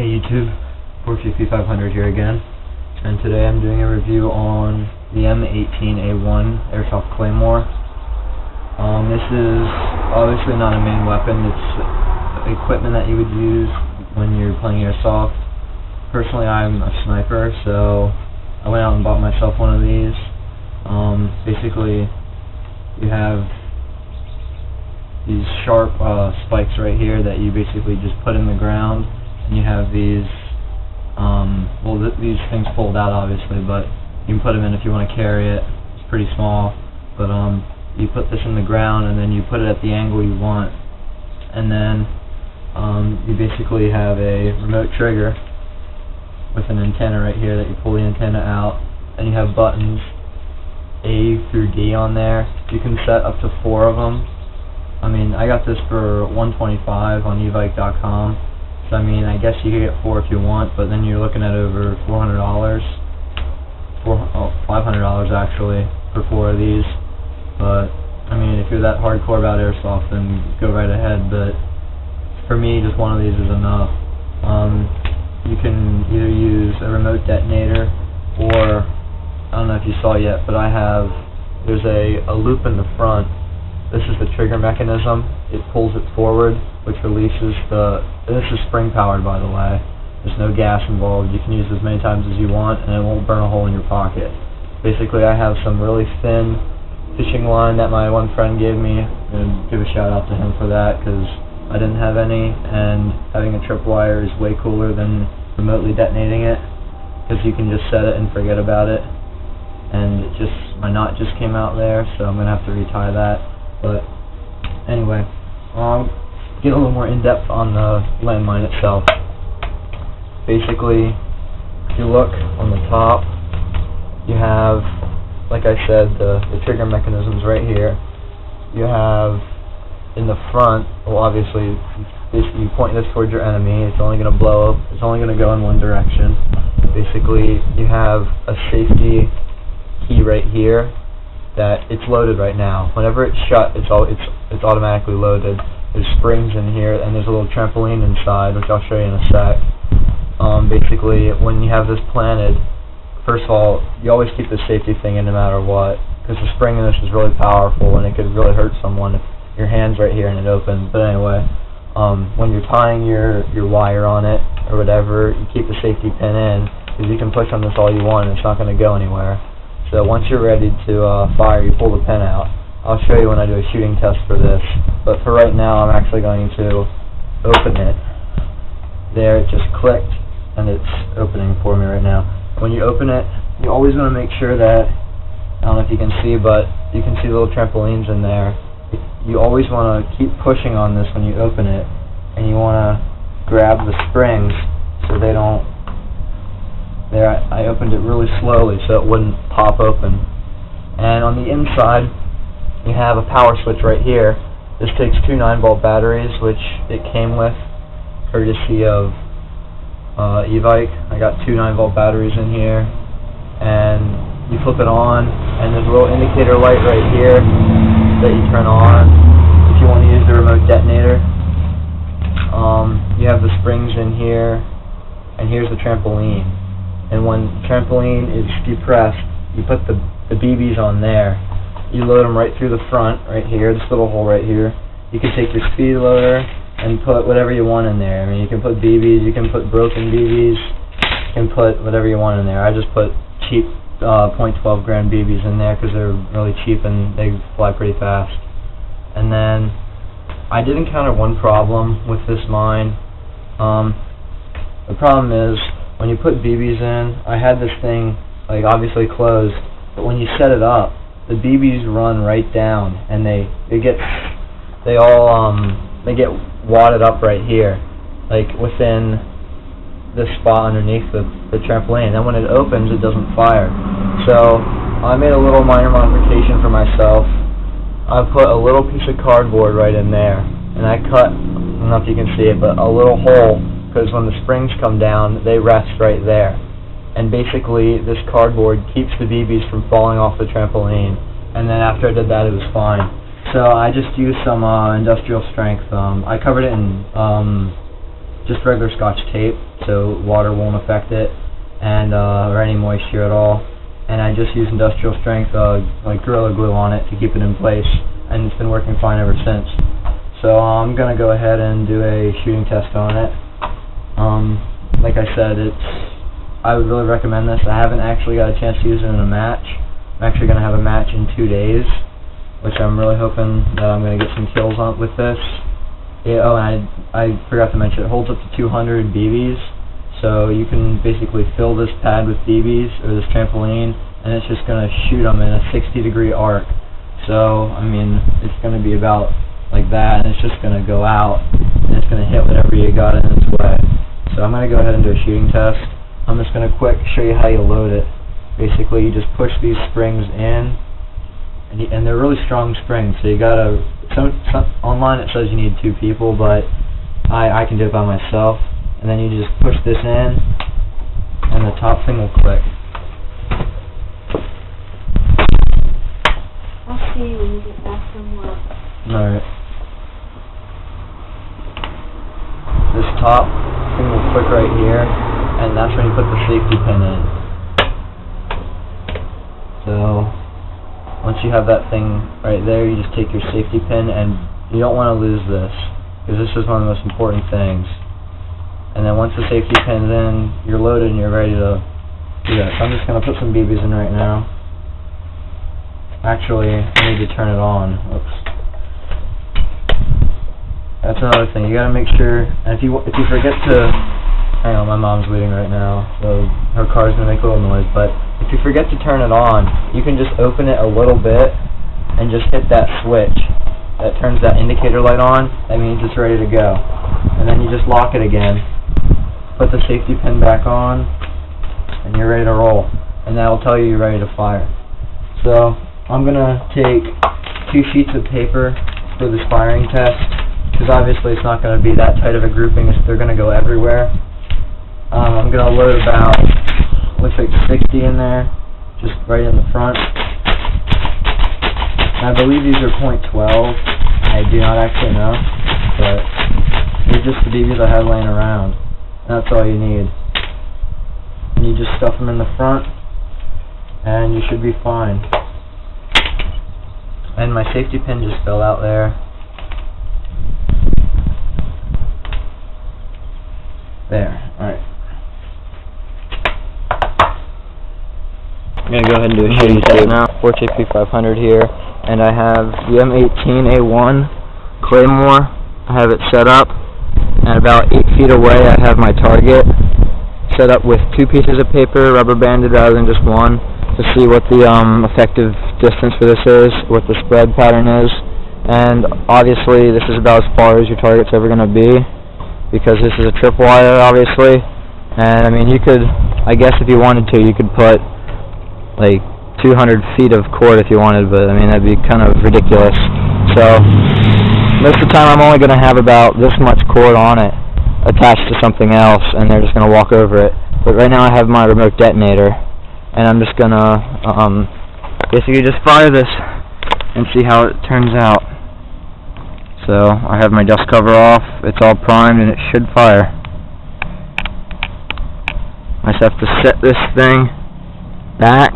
Hey YouTube, 45500 here again, and today I'm doing a review on the M18a1 Airsoft Claymore. This is obviously not a main weapon, it's equipment that you would use when you're playing Airsoft. Personally, I'm a sniper, so I went out and bought myself one of these. Basically, you have these sharp spikes right here that you basically just put in the ground. And you have these, these things fold out obviously, but you can put them in if you want to carry it. It's pretty small, but you put this in the ground and then you put it at the angle you want, and then you basically have a remote trigger with an antenna right here that you pull the antenna out, and you have buttons A through D on there. You can set up to 4 of them. I mean, I got this for $125 on evike.com. I mean, I guess you could get 4 if you want, but then you're looking at over $400, $500 actually for 4 of these. But I mean, if you're that hardcore about Airsoft, then go right ahead. But for me, just one of these is enough. You can either use a remote detonator, or I don't know if you saw yet, but there's a loop in the front. This is the trigger mechanism. It pulls it forward, which releases this is spring powered, by the way. There's no gas involved. You can use it as many times as you want, and it won't burn a hole in your pocket. Basically, I have some really thin fishing line that my one friend gave me, and give a shout out to him for that, because I didn't have any, and having a tripwire is way cooler than remotely detonating it, because you can just set it and forget about it. And my knot just came out there, so I'm going to have to retie that. But anyway, get a little more in-depth on the landmine itself. Basically, if you look on the top, you have, like I said, the trigger mechanisms right here. You have in the front, well, obviously, you point this towards your enemy, it's only going to blow up, it's only going to go in one direction. Basically, you have a safety key right here that it's loaded right now. Whenever it's shut, it's automatically loaded. There's springs in here, and there's a little trampoline inside, which I'll show you in a sec. Basically, when you have this planted, first of all, you always keep the safety thing in no matter what, because the spring in this is really powerful, and it could really hurt someone if your hand's right here and it opens. But anyway, when you're tying your wire on it, or whatever, you keep the safety pin in, because you can push on this all you want, and it's not going to go anywhere. So once you're ready to fire, you pull the pin out. I'll show you when I do a shooting test for this, but for right now I'm actually going to open it. There, it just clicked, and it's opening for me right now. When you open it, you always want to make sure that, I don't know if you can see, but you can see little trampolines in there. You always want to keep pushing on this when you open it, and you want to grab the springs so they don't. There, I opened it really slowly so it wouldn't pop open. And on the inside, you have a power switch right here. This takes 2 9-volt batteries, which it came with, courtesy of Evike. I got 2 9-volt batteries in here, and you flip it on, and there's a little indicator light right here that you turn on if you want to use the remote detonator. You have the springs in here, and here's the trampoline. And when the trampoline is depressed, you put the BBs on there. You load them right through the front, right here, this little hole right here. You can take your speed loader and put whatever you want in there. I mean, you can put BBs, you can put broken BBs, you can put whatever you want in there. I just put cheap .12 gram BBs in there because they're really cheap and they fly pretty fast. And then I did encounter one problem with this mine. The problem is, when you put BBs in, I had this thing obviously closed, but when you set it up, the BBs run right down, and they get wadded up right here, like within this spot underneath the trampoline. And then when it opens, it doesn't fire. So I made a little minor modification for myself. I put a little piece of cardboard right in there, and I cut, I don't know if you can see it, but a little hole, because when the springs come down, they rest right there. And basically, this cardboard keeps the BBs from falling off the trampoline. And then after I did that, it was fine. So I just used some industrial strength. I covered it in just regular Scotch tape, so water won't affect it, and or any moisture at all. And I just use industrial strength like Gorilla Glue on it to keep it in place, and it's been working fine ever since. So I'm gonna go ahead and do a shooting test on it. Like I said, I would really recommend this. I haven't actually got a chance to use it in a match. I'm actually gonna have a match in 2 days, which I'm really hoping that I'm gonna get some kills on with this. Oh, and I forgot to mention, it holds up to 200 BBs, so you can basically fill this pad with BBs, or this trampoline, and it's just going to shoot them in a 60-degree arc. So, I mean, it's going to be about like that, and it's just going to go out, and it's going to hit whatever you got in its way. So I'm going to go ahead and do a shooting test. I'm just going to quick show you how you load it. Basically, you just push these springs in, and they're really strong springs, so you gotta, online it says you need 2 people, but I can do it by myself. And then you just push this in, and the top thing will click. I'll see you when you get back from work. Alright. This top thing will click right here, and that's when you put the safety pin in. So once you have that thing right there, you just take your safety pin, and you don't want to lose this, because this is one of the most important things. And then once the safety pin's in, you're loaded and you're ready to do that. So I'm just going to put some BBs in right now. Actually, I need to turn it on. Oops. That's another thing. You got to make sure, and if you forget to, hang on, my mom's leaving right now, so her car's going to make a little noise, but if you forget to turn it on, you can just open it a little bit and just hit that switch that turns that indicator light on. That means it's ready to go. And then you just lock it again, put the safety pin back on, and you're ready to roll. And that will tell you you're ready to fire. So I'm going to take 2 sheets of paper for this firing test, because obviously it's not going to be that tight of a grouping, so they're going to go everywhere. I'm going to load about, looks like 60 in there, just right in the front. And I believe these are .12. I do not actually know, but these are just the BBs I had laying around. And that's all you need. And you just stuff them in the front, and you should be fine. And my safety pin just fell out there. There, alright. I'm going to go ahead and do a shooting test now. 4HP500 here, and I have the M18a1 Claymore. I have it set up, and about 8 feet away I have my target set up with 2 pieces of paper, rubber banded rather than just one, to see what the effective distance for this is, what the spread pattern is. And obviously this is about as far as your target's ever going to be, because this is a tripwire, obviously. And I mean, you could, I guess if you wanted to, you could put like 200 feet of cord if you wanted, but I mean, that'd be kind of ridiculous. So most of the time I'm only going to have about this much cord on it attached to something else, and they're just going to walk over it. But right now I have my remote detonator, and I'm just going to basically just fire this and see how it turns out. So I have my dust cover off, it's all primed, and it should fire. I just have to set this thing back,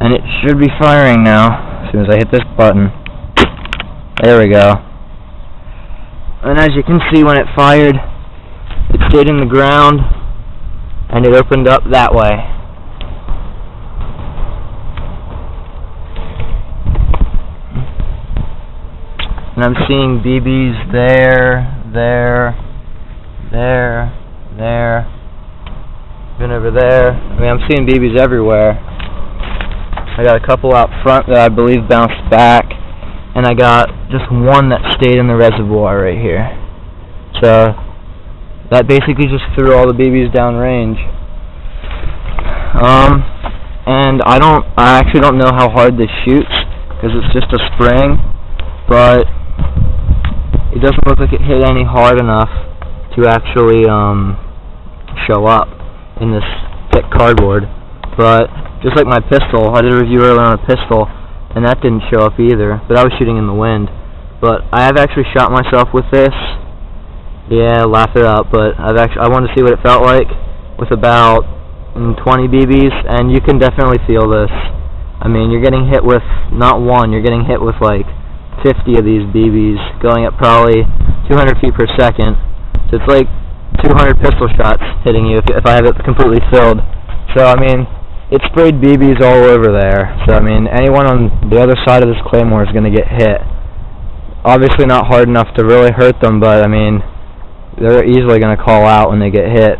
and it should be firing now as soon as I hit this button. There we go. And as you can see, when it fired, it stayed in the ground and it opened up that way. And I'm seeing BBs there, even over there. I mean, I'm seeing BBs everywhere. I got a couple out front that I believe bounced back, and I got just one that stayed in the reservoir right here. So that basically just threw all the BBs down range. And I actually don't know how hard this shoots, because it's just a spring, but it doesn't look like it hit any hard enough to actually show up in this thick cardboard. But just like my pistol, I did a review earlier on a pistol, and that didn't show up either, but I was shooting in the wind. But I have actually shot myself with this Yeah, laugh it up, but I wanted to see what it felt like with about 20 BBs, and you can definitely feel this. I mean, you're getting hit with not one, you're getting hit with like 50 of these BBs going at probably 200 feet per second. So it's like 200 pistol shots hitting you if I have it completely filled. So I mean, it sprayed BBs all over there. So I mean, anyone on the other side of this Claymore is going to get hit. Obviously not hard enough to really hurt them, but I mean, they're easily going to call out when they get hit.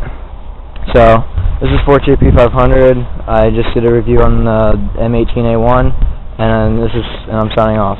So, this is 4JP500. I just did a review on the M18a1, and I'm signing off.